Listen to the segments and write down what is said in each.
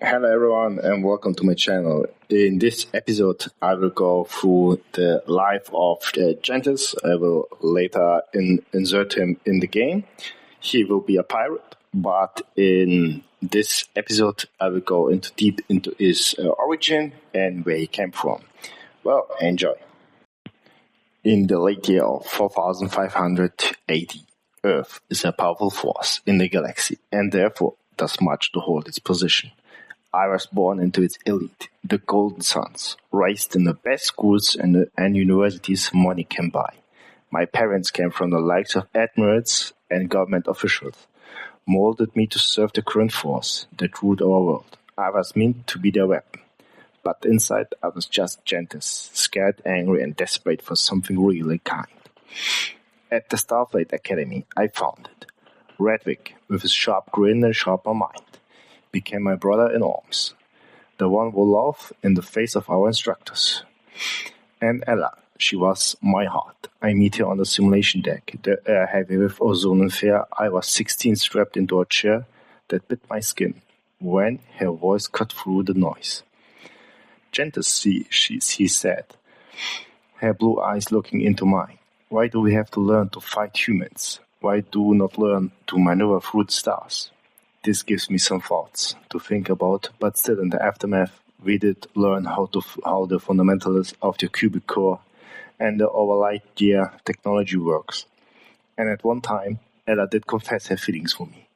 Hello everyone and welcome to my channel. In this episode I will go through the life of Genthus. I will later insert him in the game. He will be a pirate, but in this episode I will go deep into his origin and where he came from. Well, enjoy. In the late year of 4580, Earth is a powerful force in the galaxy and therefore does much to hold its position. I was born into its elite, the Golden Sons, raised in the best schools and universities money can buy. My parents came from the likes of admirals and government officials, molded me to serve the current force that ruled our world. I was meant to be their weapon, but inside I was just Genthus, scared, angry, and desperate for something really kind. At the Starfleet Academy, I found it. Redwick, with his sharp grin and sharper mind, became my brother in arms, the one who laughed in the face of our instructors. And Ella, she was my heart. I meet her on the simulation deck, the air heavy with ozone and fear. I was 16, strapped into a chair that bit my skin when her voice cut through the noise. Genthus, she said, her blue eyes looking into mine. Why do we have to learn to fight humans? Why do we not learn to maneuver through the stars? This gives me some thoughts to think about, but still in the aftermath, we did learn how the fundamentals of the cubic core and the overlight year technology works. And at one time, Ella did confess her feelings for me.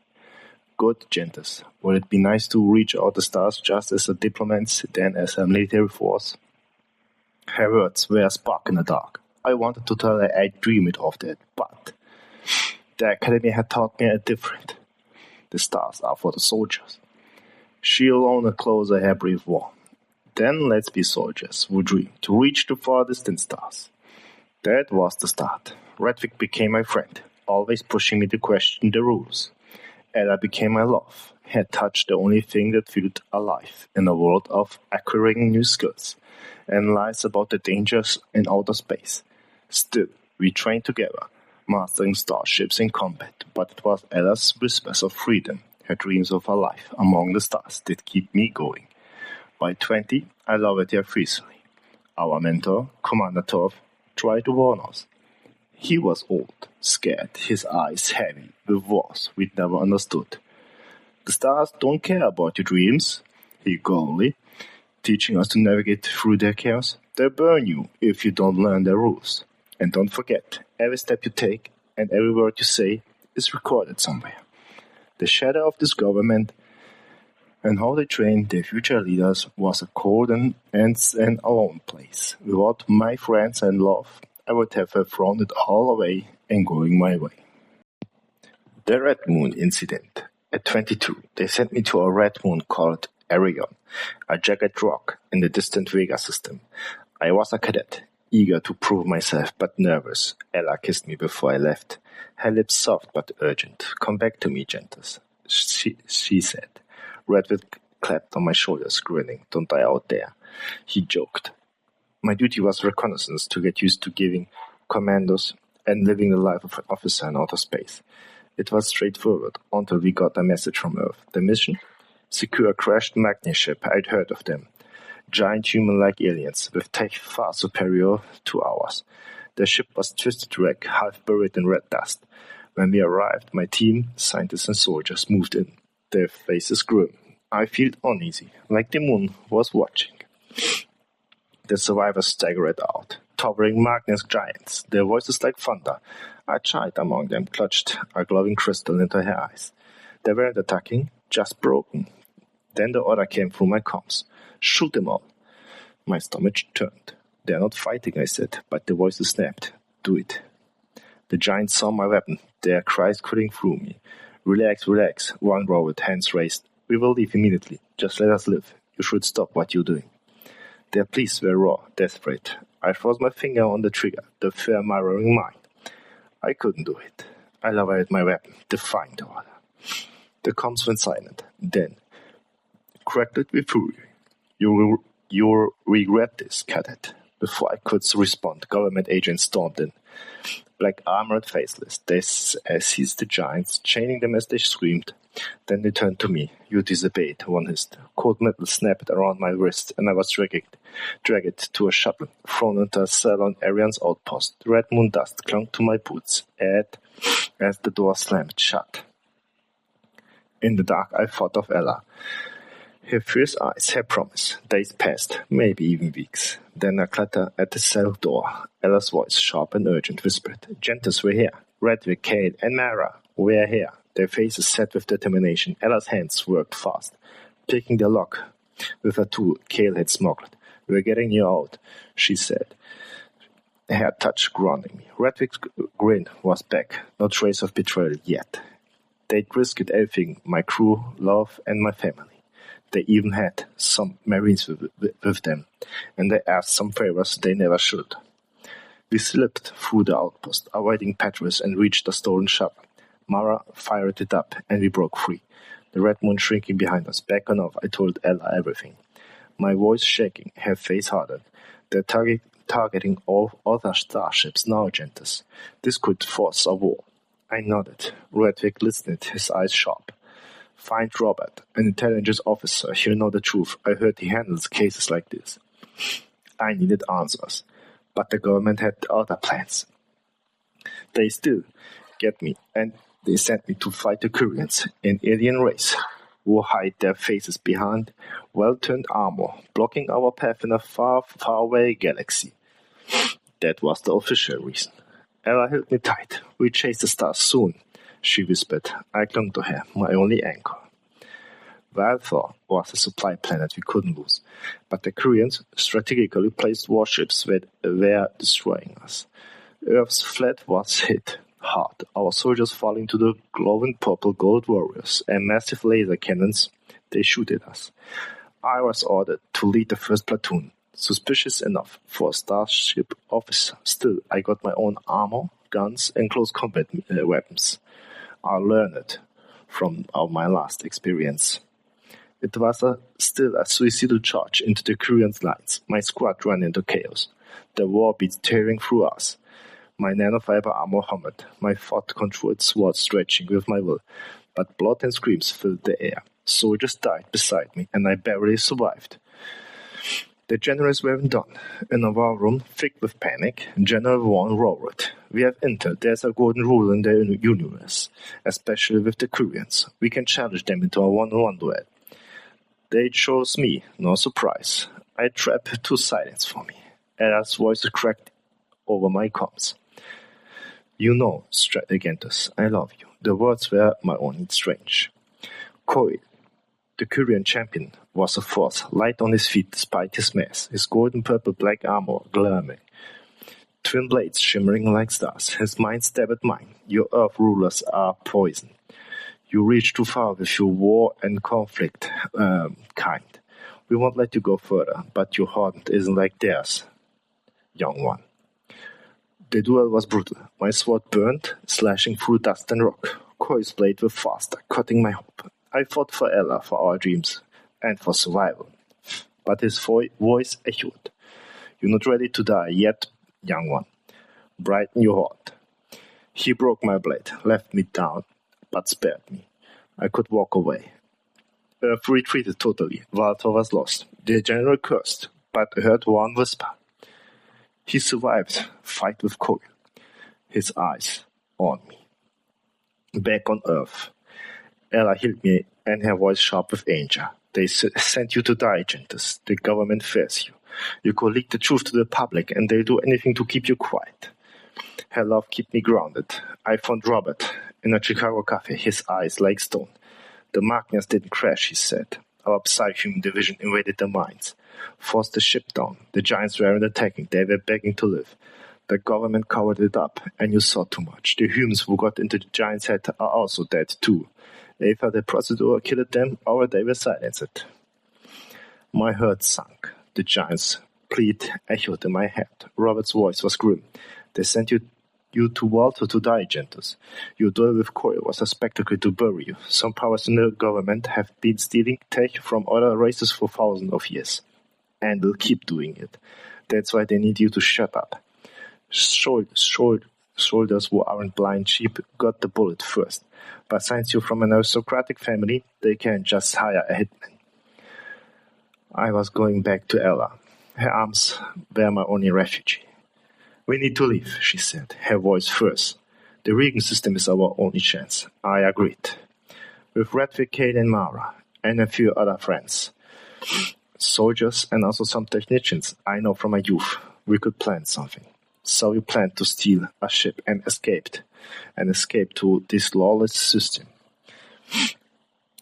Good, Genthus. Would it be nice to reach out the stars just as a diplomat, then as a military force? Her words were a spark in the dark. I wanted to tell her I dreamed of that, but the Academy had taught me a different. The stars are for the soldiers. She alone a closer her brief war. Then let's be soldiers who dream to reach the far distant stars. That was the start. Redwick became my friend, always pushing me to question the rules. Ella became my love, her touch the only thing that felt alive in a world of acquiring new skills and lies about the dangers in outer space. Still, we trained together, mastering starships in combat, but it was Ella's whispers of freedom, her dreams of a life among the stars that keep me going. By 20, I loved her fiercely. Our mentor, Commander Torf, tried to warn us. He was old, scared, his eyes heavy with wars we'd never understood. The stars don't care about your dreams, he coldly, teaching us to navigate through their chaos. They burn you if you don't learn their rules. And don't forget, every step you take and every word you say is recorded somewhere. The shadow of this government and how they train their future leaders was a cold and alone place. Without my friends and love, I would have thrown it all away and going my way. The Red Moon Incident. At 22, they sent me to a red moon called Eryon, a jagged rock in the distant Vega system. I was a cadet, eager to prove myself, but nervous. Ella kissed me before I left. Her lips soft but urgent. Come back to me, Genthus, she said. Redwood clapped on my shoulders, grinning. Don't die out there, he joked. My duty was reconnaissance, to get used to giving commandos and living the life of an officer in outer space. It was straightforward until we got a message from Earth. The mission? Secure a crashed Magni ship. I'd heard of them. Giant human-like aliens with tech far superior to ours. Their ship was twisted wreck, half buried in red dust. When we arrived, my team, scientists and soldiers, moved in. Their faces grim. I felt uneasy, like the moon was watching. The survivors staggered out, towering Magnus giants, their voices like thunder. A child among them clutched a glowing crystal into her eyes. They weren't attacking, just broken. Then the order came through my comms. Shoot them all. My stomach turned. They're not fighting, I said, but the voices snapped. Do it. The giants saw my weapon, their cries cutting through me. Relax, relax, one roared, hands raised. We will leave immediately. Just let us live. You should stop what you're doing. Their pleas were raw, desperate. I froze my finger on the trigger, the fear mirroring mine. I couldn't do it. I lowered my weapon, defying the order. The comms went silent. Then, cracked it with fury. You'll regret this, cadet. Before I could respond, government agents stormed in. black armored faceless. They seized the giants, chaining them as they screamed. Then they turned to me. "You disobeyed," one hissed. Cold metal snapped around my wrist, and I was dragged to a shuttle, thrown into a cell on Eryon's outpost. Red moon dust clung to my boots as the door slammed shut. In the dark, I thought of Ella. Her fierce eyes, her promise. Days passed, maybe even weeks. Then a clatter at the cell door. Ella's voice, sharp and urgent, whispered, "Genthus, we're here. Redwick, Cade, and Mara, we're here." Their faces set with determination. Ella's hands worked fast, picking the lock with a tool Cale had smuggled. "We're getting you out," she said, her touch grounding me. Redwick's grin was back, no trace of betrayal yet. They'd risked everything, my crew, love, and my family. They even had some Marines with them, and they asked some favors they never should. We slipped through the outpost, avoiding patrols, and reached the stolen shuttle. Mara fired it up, and we broke free. The red moon shrinking behind us. Back on off, I told Ella everything. My voice shaking, her face hardened. They're targeting all other starships now, Genthus. This could force a war. I nodded. Redwick listened, his eyes sharp. "Find Robert, an intelligence officer. He'll know the truth. I heard he handles cases like this." I needed answers, but the government had other plans. They still get me, and they sent me to fight the Kyriants, an alien race who hide their faces behind well-turned armor, blocking our path in a far, far-away galaxy. That was the official reason. Ella held me tight. "We chase the stars soon," she whispered. I clung to her, my only anchor. Valthor was a supply planet we couldn't lose, but the Kyrians strategically placed warships that were destroying us. Earth's flag was hit hard, our soldiers falling to the glowing purple gold warriors and massive laser cannons. They shoot at us. I was ordered to lead the first platoon. Suspicious enough for a starship officer. Still, I got my own armor, guns, and close combat weapons. I learned it from my last experience. It was still a suicidal charge into the Kyrian lines. My squad ran into chaos. The war beat tearing through us. My nanofiber armor hummed, my thought-controlled sword stretching with my will, but blood and screams filled the air. Soldiers died beside me, and I barely survived. The generals weren't done. In a war room, thick with panic, General Vaughn roared. "We have intel. There's a golden rule in the universe, especially with the Kyrians. We can challenge them into a one-on-one duel." They chose me, no surprise. I trapped to silence for me. Ella's voice cracked over my comms. "You know, Genthus, I love you." The words were my own strange. Coil, the Kyrian champion, was a force, light on his feet despite his mass, his golden purple-black armor gleaming, twin blades shimmering like stars. His mind stabbed at mine. "Your Earth rulers are poison. You reach too far with your war and conflict kind. We won't let you go further, but your heart isn't like theirs, young one." The duel was brutal. My sword burned, slashing through dust and rock. Coil's blade was faster, cutting my hope. I fought for Ella, for our dreams, and for survival. But his voice echoed. "You're not ready to die yet, young one. Brighten your heart." He broke my blade, left me down, but spared me. I could walk away. Earth retreated totally. Valthor was lost. The general cursed, but I heard one whisper. He survived fight with Coil, his eyes on me. Back on Earth, Ella held me, and her voice sharp with anger. "They sent you to die, Genthus. The government fears you. You could leak the truth to the public, and they'll do anything to keep you quiet." Her love kept me grounded. I found Robert in a Chicago cafe, his eyes like stone. "The Magnias didn't crash," he said. "Our Psy-Human division invaded their minds, forced the ship down. The giants weren't attacking, they were begging to live. The government covered it up, and you saw too much. The humans who got into the giants' head are also dead too. Either the procedure killed them, or they were silenced." My heart sank. The giants' plead echoed in my head. Robert's voice was grim. "They sent you to Walter to die, Genthus. Your duel with Coil was a spectacle to bury you. Some powers in the government have been stealing tech from other races for thousands of years, and will keep doing it. That's why they need you to shut up. Soldiers who aren't blind sheep got the bullet first, but since you're from an aristocratic family, they can't just hire a hitman. I was going back to Ella. Her arms were my only refuge. We need to leave, she said, her voice first. The Regan system is our only chance. I agreed. With Redwick, Kate and Mara, and a few other friends. Soldiers and also some technicians I know from my youth. We could plan something. So we planned to steal a ship and escaped to this lawless system.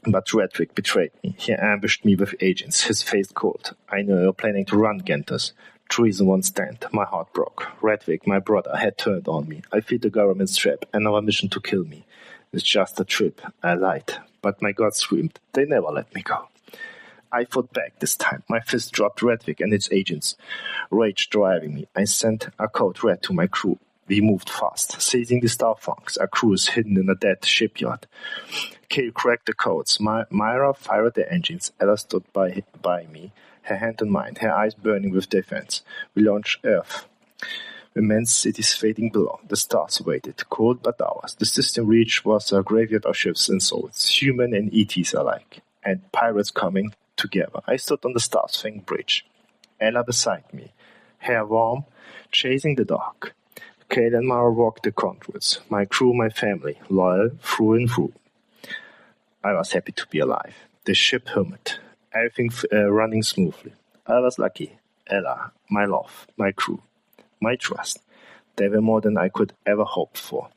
But Redwick betrayed me. He ambushed me with agents, his face cold. I knew you were planning to run, Genthus. Treason won't stand. My heart broke. Redwick, my brother, had turned on me. I feared the government's trap and our mission to kill me. It's just a trip. I lied. But my God screamed. They never let me go. I fought back this time. My fist dropped Redwick and its agents. Rage driving me. I sent a code red to my crew. We moved fast, seizing the starfunks. Our crew is hidden in a dead shipyard. Kale cracked the codes. Myra fired the engines. Ella stood by me, her hand on mine, her eyes burning with defense. We launched Earth. Immense cities fading below. The stars waited, cold but ours. The system reach was a graveyard of ships and souls, human and ETs alike, and pirates coming together. I stood on the Starsfang bridge. Ella beside me, hair warm, chasing the dark. Kale and Mara walked the conduits. My crew, my family, loyal through and through. I was happy to be alive. The ship hummed, everything running smoothly. I was lucky. Ella, my love, my crew, my trust. They were more than I could ever hope for.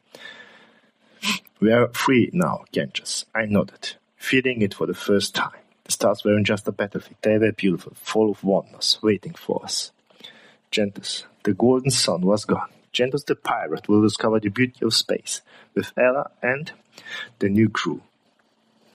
We are free now, Genthus. I nodded, feeling it for the first time. The stars weren't just a battlefield. They were beautiful, full of wonders, waiting for us. Genthus, the golden sun was gone. Genthus the pirate will discover the beauty of space with Ella and the new crew.